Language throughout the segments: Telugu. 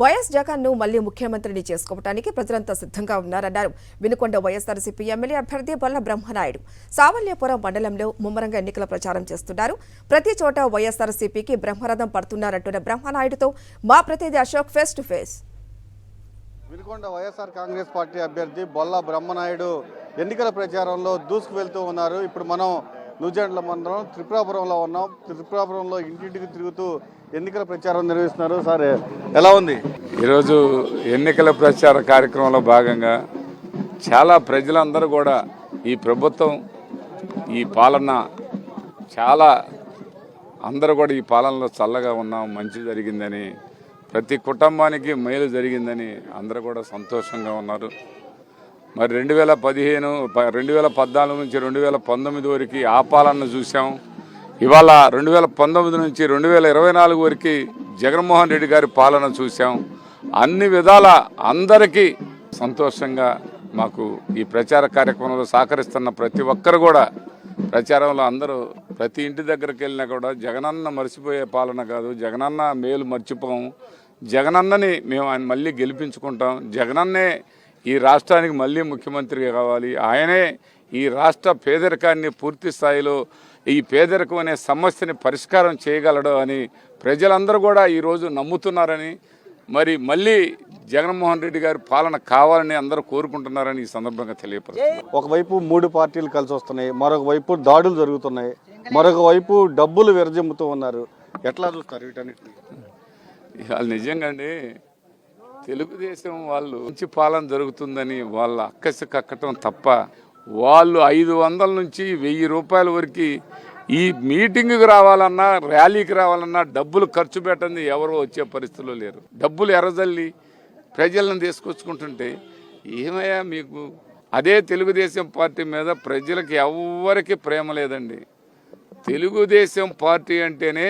వైఎస్ జగన్ను మళ్లీ ముఖ్యమంత్రిని చేసుకోవడానికి ప్రజలంతా సిద్ధంగా ఉన్నారన్నారు వినుకొండ వైఎస్ఆర్సీపీ ఎమ్మెల్యే అభ్యర్థి బొల్ల బ్రహ్మనాయుడు. సావల్యాపురం మండలంలో ముమ్మరంగా ఎన్నికల ప్రచారం చేస్తున్నారు. ప్రతి చోట వైఎస్ఆర్సీపీకి బ్రహ్మరథం పడుతున్నారంటున్న బ్రహ్మనాయుడుతో మా ప్రతినిధి Ashok face to face. Vinukonda YSR Congress party అభ్యర్థి బొల్ల బ్రహ్మనాయుడు ఎన్నికల ప్రచారంలో దూసుకు వెళ్తూ ఉన్నారు. ఇప్పుడు మనం నూజెండ్ల మండలం త్రిపురాపురంలో ఉన్నాం. త్రిపురాపురంలో ఇంటింటికి తిరుగుతూ ఎన్నికల ప్రచారం నిర్వహిస్తున్నారు. సార్, ఎలా ఉంది? ఈరోజు ఎన్నికల ప్రచార కార్యక్రమంలో భాగంగా చాలా ప్రజలందరూ కూడా ఈ ప్రభుత్వం ఈ పాలన చాలా అందరూ కూడా ఈ పాలనలో చల్లగా ఉన్నాం, మంచి జరిగిందని, ప్రతి కుటుంబానికి మేలు జరిగిందని అందరూ కూడా సంతోషంగా ఉన్నారు. మరి 2014 నుంచి 2019 వరకు ఆ పాలన చూసాం. ఇవాళ 2019 నుంచి 2024 వరకు జగన్మోహన్ రెడ్డి గారి పాలన చూసాం. అన్ని విధాల అందరికీ సంతోషంగా మాకు ఈ ప్రచార కార్యక్రమంలో సహకరిస్తున్న ప్రతి ఒక్కరు కూడా ప్రచారంలో అందరూ ప్రతి ఇంటి దగ్గరికి వెళ్ళినా కూడా జగనన్న మర్చిపోయే పాలన కాదు, జగనన్న మేలు మర్చిపోము, జగనన్నని మేము ఆయన మళ్ళీ గెలిపించుకుంటాం, జగనన్నే ఈ రాష్ట్రానికి మళ్ళీ ముఖ్యమంత్రి కావాలి, ఆయనే ఈ రాష్ట్ర పేదరికాన్ని పూర్తి స్థాయిలో ఈ పేదరికం అనే సమస్యని పరిష్కారం చేయగలడు అని ప్రజలందరూ కూడా ఈరోజు నమ్ముతున్నారని, మరి మళ్ళీ జగన్మోహన్ రెడ్డి గారి పాలన కావాలని అందరూ కోరుకుంటున్నారని ఈ సందర్భంగా తెలియపరుస్తున్నారు. ఒకవైపు 3 పార్టీలు కలిసి వస్తున్నాయి, మరొక వైపు దాడులు జరుగుతున్నాయి, మరొక వైపు డబ్బులు విరజిమ్ముతూ ఉన్నారు. ఎట్లా చూస్తారు వీటన్నిటిని? వాళ్ళు నిజంగా అండి తెలుగుదేశం వాళ్ళు మంచి పాలన జరుగుతుందని వాళ్ళ అక్కసి కక్కటం తప్ప వాళ్ళు 500 నుంచి 1000 రూపాయల వరకు ఈ మీటింగ్కి రావాలన్నా ర్యాలీకి రావాలన్నా డబ్బులు ఖర్చు పెట్టండి ఎవరో వచ్చే పరిస్థితుల్లో లేరు. డబ్బులు ఎర్రజల్లి ప్రజలను తీసుకొచ్చుకుంటుంటే ఏమయ్యా మీకు? అదే తెలుగుదేశం పార్టీ మీద ప్రజలకు ఎవ్వరికి ప్రేమ లేదండి. తెలుగుదేశం పార్టీ అంటేనే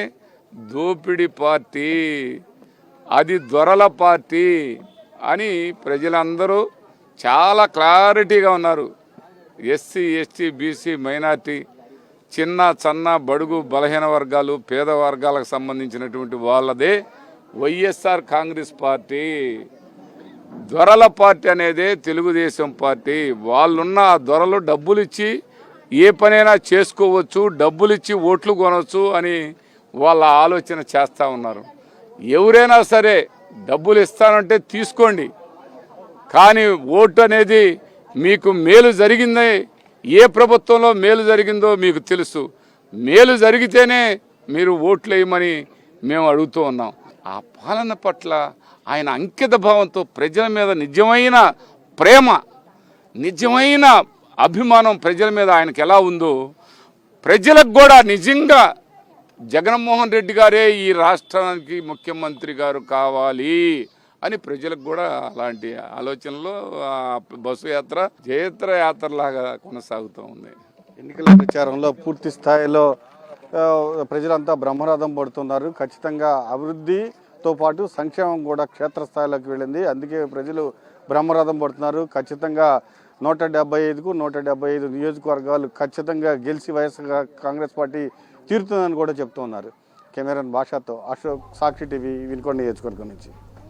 దోపిడీ పార్టీ, అది దొరల పార్టీ అని ప్రజలందరూ చాలా క్లారిటీగా ఉన్నారు. ఎస్సీ, ఎస్టీ, బీసీ, మైనార్టీ, చిన్న సన్న బడుగు బలహీన వర్గాలు, పేద వర్గాలకు సంబంధించినటువంటి వాళ్ళదే వైఎస్ఆర్ కాంగ్రెస్ పార్టీ. దొరల పార్టీ అనేదే తెలుగుదేశం పార్టీ. వాళ్ళున్న ఆ దొరలు డబ్బులు ఇచ్చి ఏ పనైనా చేసుకోవచ్చు, డబ్బులు ఇచ్చి ఓట్లు కొనవచ్చు అని వాళ్ళ ఆలోచన చేస్తూ ఉన్నారు. ఎవరైనా సరే డబ్బులు ఇస్తానంటే తీసుకోండి, కానీ ఓటు అనేది మీకు మేలు జరిగిందే, ఏ ప్రభుత్వంలో మేలు జరిగిందో మీకు తెలుసు. మేలు జరిగితేనే మీరు ఓట్లు వేయమని మేము అడుగుతూ ఉన్నాం. ఆ పాలన పట్ల ఆయన అంకిత భావంతో ప్రజల మీద నిజమైన ప్రేమ, నిజమైన అభిమానం ప్రజల మీద ఆయనకు ఎలా ఉందో ప్రజలకు కూడా నిజంగా జగన్మోహన్ రెడ్డి గారే ఈ రాష్ట్రానికి ముఖ్యమంత్రి గారు కావాలి అని ప్రజలకు కూడా అలాంటి ఆలోచనలో బస్సు యాత్ర జయత్ర యాత్రలాగా కొనసాగుతూ ఉంది. ఎన్నికల ప్రచారంలో పూర్తి స్థాయిలో ప్రజలంతా బ్రహ్మరథం పడుతున్నారు. ఖచ్చితంగా అభివృద్ధితో పాటు సంక్షేమం కూడా క్షేత్రస్థాయిలోకి వెళ్ళింది. అందుకే ప్రజలు బ్రహ్మరథం పడుతున్నారు. ఖచ్చితంగా 175కు 175 నియోజకవర్గాలు ఖచ్చితంగా గెలిచి వైఎస్ఆర్ కాంగ్రెస్ పార్టీ తీరుతుందని కూడా చెప్తూ ఉన్నారు. కెమెరాన్ భాషతో అశోక్, సాక్షి టీవీ, వినుకొండ నియోజకవర్గం నుంచి.